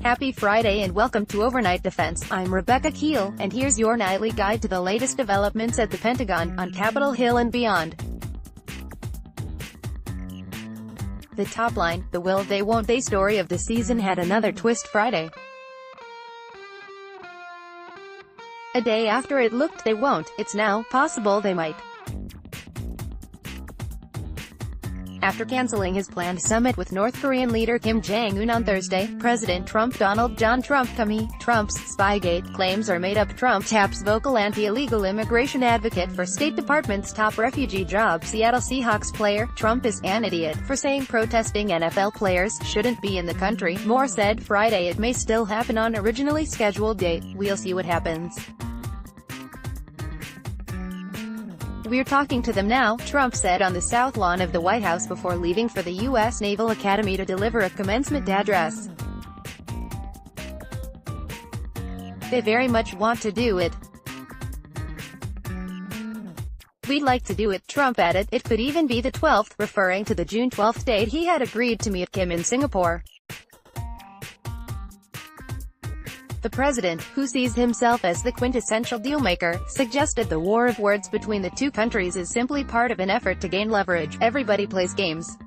Happy Friday and welcome to Overnight Defense. I'm Rebecca Kheel, and here's your nightly guide to the latest developments at the Pentagon, on Capitol Hill and beyond. The top line, the will they won't they story of the season had another twist Friday. A day after it looked they won't, it's now possible they might. After canceling his planned summit with North Korean leader Kim Jong Un on Thursday, President TrumpDonald John TrumpComey, Trump's Spygate claims are made up. Trump taps vocal anti-illegal immigration advocate for State Department's top refugee job. Seattle Seahawks player, Trump is an idiot for saying protesting NFL players shouldn't be in the country. Moore said Friday it may still happen on originally scheduled date. We'll see what happens. We're talking to them now, Trump said on the South Lawn of the White House before leaving for the U.S. Naval Academy to deliver a commencement address. They very much want to do it. We'd like to do it, Trump added. It could even be the 12th, referring to the June 12th date he had agreed to meet Kim in Singapore. The president, who sees himself as the quintessential dealmaker, suggested the war of words between the two countries is simply part of an effort to gain leverage. Everybody plays games.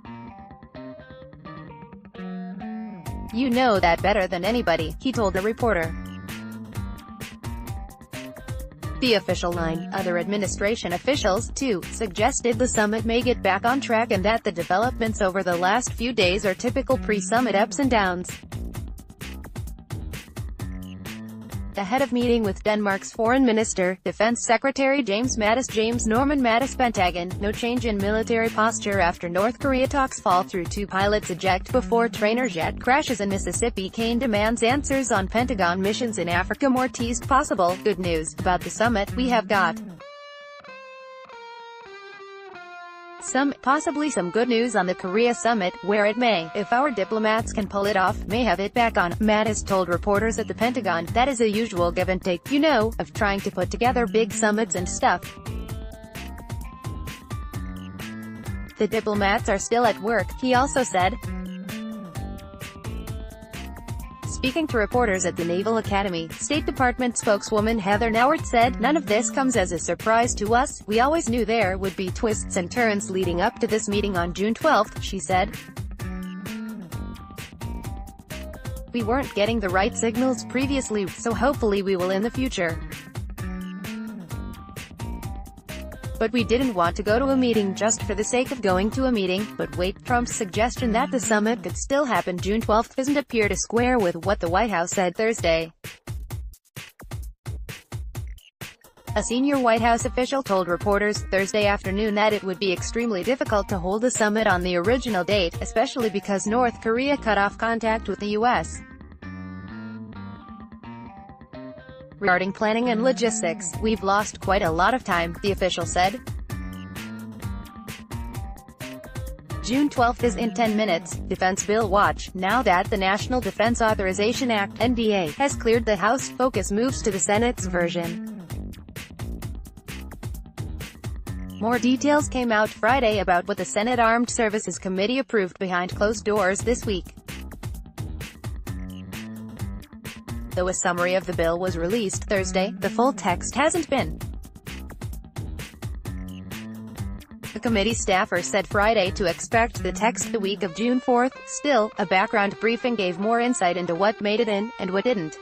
You know that better than anybody, he told a reporter. The official line, other administration officials, too, suggested the summit may get back on track and that the developments over the last few days are typical pre-summit ups and downs. Ahead of meeting with Denmark's Foreign Minister, Defense Secretary James Norman Mattis. Pentagon, no change in military posture after North Korea talks fall through. Two pilots eject before trainer jet crashes in Mississippi. Kane demands answers on Pentagon missions in Africa. More teased possible good news about the summit. We have got possibly some good news on the Korea summit, where it may, if our diplomats can pull it off, may have it back on. Mattis told reporters at the Pentagon, that is a usual give and take, you know, of trying to put together big summits and stuff. The diplomats are still at work, he also said. Speaking to reporters at the Naval Academy, State Department spokeswoman Heather Nauert said, "None of this comes as a surprise to us. We always knew there would be twists and turns leading up to this meeting on June 12th, she said. We weren't getting the right signals previously, so hopefully we will in the future. But we didn't want to go to a meeting just for the sake of going to a meeting. But wait, Trump's suggestion that the summit could still happen June 12th doesn't appear to square with what the White House said Thursday." A senior White House official told reporters Thursday afternoon that it would be extremely difficult to hold the summit on the original date, especially because North Korea cut off contact with the U.S. Regarding planning and logistics, we've lost quite a lot of time, the official said. June 12th is in 10 minutes. Defense Bill Watch. Now that the National Defense Authorization Act (NDA) has cleared the House, focus moves to the Senate's version. More details came out Friday about what the Senate Armed Services Committee approved behind closed doors this week. Though a summary of the bill was released Thursday, the full text hasn't been. The committee staffer said Friday to expect the text the week of June 4th. Still, a background briefing gave more insight into what made it in, and what didn't.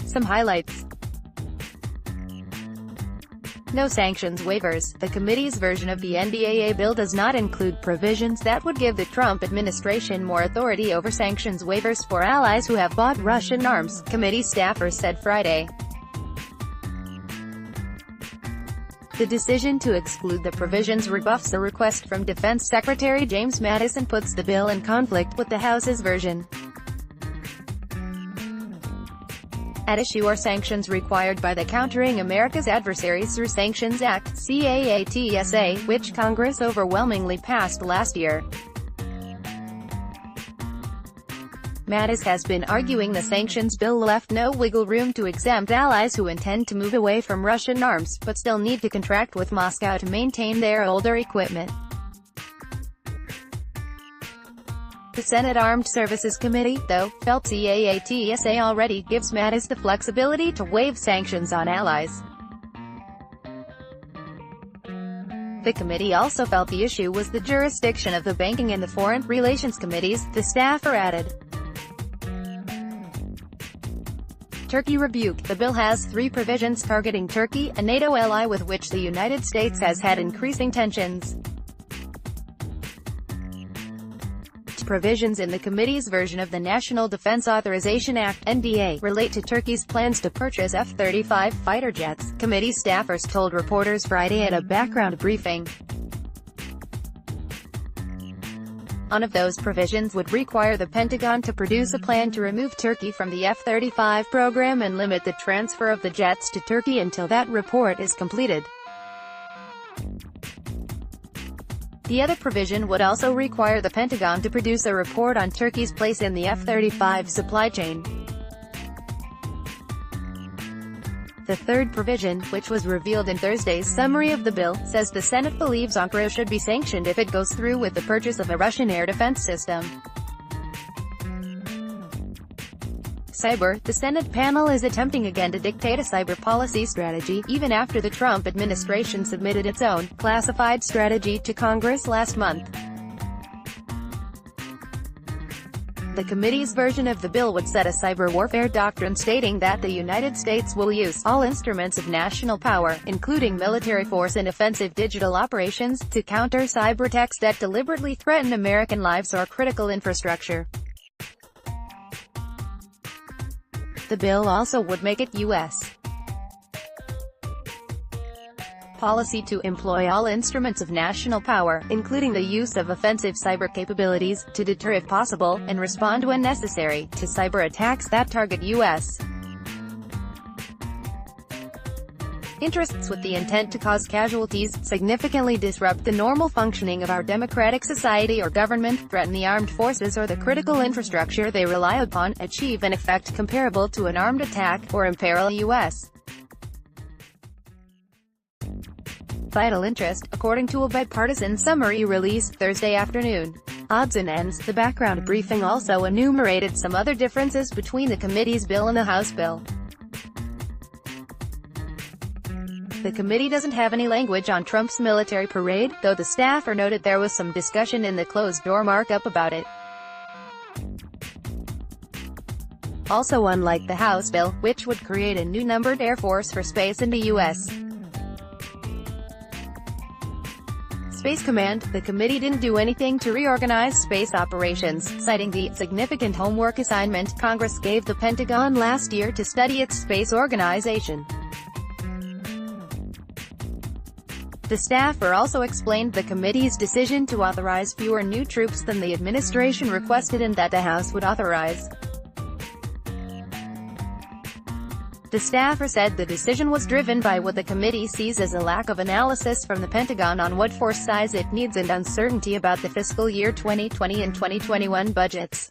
Some highlights. No sanctions waivers. The committee's version of the NDAA bill does not include provisions that would give the Trump administration more authority over sanctions waivers for allies who have bought Russian arms, committee staffers said Friday. The decision to exclude the provisions rebuffs a request from Defense Secretary James Mattis and puts the bill in conflict with the House's version. At issue are sanctions required by the Countering America's Adversaries Through Sanctions Act (CAATSA), which Congress overwhelmingly passed last year. Mattis has been arguing the sanctions bill left no wiggle room to exempt allies who intend to move away from Russian arms, but still need to contract with Moscow to maintain their older equipment. The Senate Armed Services Committee, though, felt CAATSA already gives Mattis the flexibility to waive sanctions on allies. The committee also felt the issue was the jurisdiction of the Banking and the Foreign Relations Committees, the staffer added. Turkey rebuke. The bill has 3 provisions targeting Turkey, a NATO ally with which the United States has had increasing tensions. Provisions in the committee's version of the National Defense Authorization Act (NDA) relate to Turkey's plans to purchase F-35 fighter jets, committee staffers told reporters Friday at a background briefing. One of those provisions would require the Pentagon to produce a plan to remove Turkey from the F-35 program and limit the transfer of the jets to Turkey until that report is completed. The other provision would also require the Pentagon to produce a report on Turkey's place in the F-35 supply chain. The third provision, which was revealed in Thursday's summary of the bill, says the Senate believes Ankara should be sanctioned if it goes through with the purchase of a Russian air defense system. Cyber. The Senate panel is attempting again to dictate a cyber policy strategy, even after the Trump administration submitted its own, classified strategy to Congress last month. The committee's version of the bill would set a cyber warfare doctrine stating that the United States will use all instruments of national power, including military force and offensive digital operations, to counter cyberattacks that deliberately threaten American lives or critical infrastructure. The bill also would make it U.S. policy to employ all instruments of national power, including the use of offensive cyber capabilities, to deter if possible, and respond when necessary, to cyber attacks that target U.S. interests with the intent to cause casualties, significantly disrupt the normal functioning of our democratic society or government, threaten the armed forces or the critical infrastructure they rely upon, achieve an effect comparable to an armed attack, or imperil U.S. vital interest, according to a bipartisan summary released Thursday afternoon. Odds and ends. The background briefing also enumerated some other differences between the committee's bill and the House bill. The committee doesn't have any language on Trump's military parade, though the staffer noted there was some discussion in the closed-door markup about it. Also, unlike the House bill, which would create a new numbered Air Force for space in the U.S. Space Command, the committee didn't do anything to reorganize space operations, citing the significant homework assignment Congress gave the Pentagon last year to study its space organization. The staffer also explained the committee's decision to authorize fewer new troops than the administration requested and that the House would authorize. The staffer said the decision was driven by what the committee sees as a lack of analysis from the Pentagon on what force size it needs and uncertainty about the fiscal year 2020 and 2021 budgets.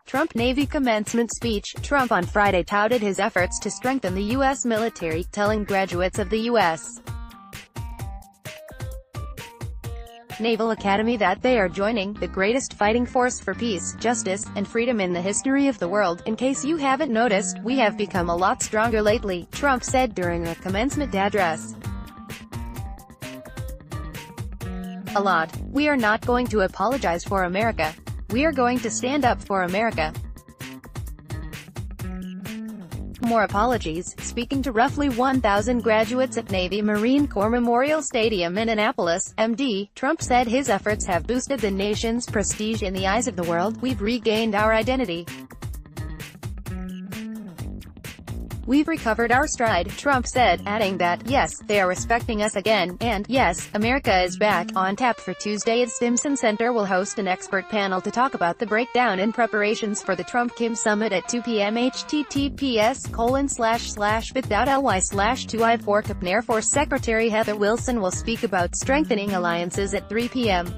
Trump Navy commencement speech. Trump on Friday touted his efforts to strengthen the U.S. military, telling graduates of the U.S. Naval Academy that they are joining the greatest fighting force for peace, justice, and freedom in the history of the world. In case you haven't noticed, we have become a lot stronger lately, Trump said during a commencement address. A lot. We are not going to apologize for America. We are going to stand up for America. More apologies. Speaking to roughly 1,000 graduates at Navy Marine Corps Memorial Stadium in Annapolis, MD, Trump said his efforts have boosted the nation's prestige in the eyes of the world. We've regained our identity. We've recovered our stride, Trump said, adding that, yes, they are respecting us again, and, yes, America is back. On tap for Tuesday at Stimson Center will host an expert panel to talk about the breakdown in preparations for the Trump-Kim summit at 2 p.m. https://bit.ly/2i4. Air Force Secretary Heather Wilson will speak about strengthening alliances at 3 p.m.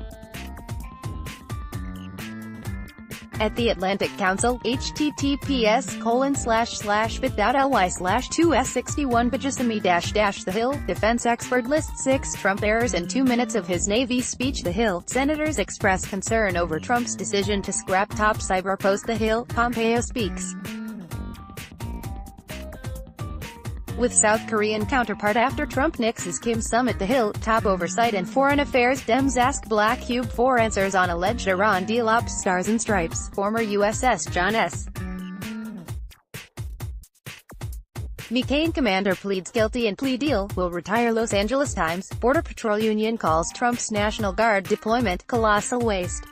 At the Atlantic Council, https://bit.ly/2s61 The Hill, defense expert lists 6 Trump errors in 2 minutes of his Navy speech. The Hill, senators express concern over Trump's decision to scrap top cyber post. The Hill, Pompeo speaks with South Korean counterpart after Trump nixes Kim summit. The Hill, top oversight and foreign affairs Dems ask Black Cube for answers on alleged Iran deal. Ops Stars and Stripes, former USS John S. McCain commander pleads guilty in plea deal, will retire. Los Angeles Times, Border Patrol Union calls Trump's National Guard deployment colossal waste.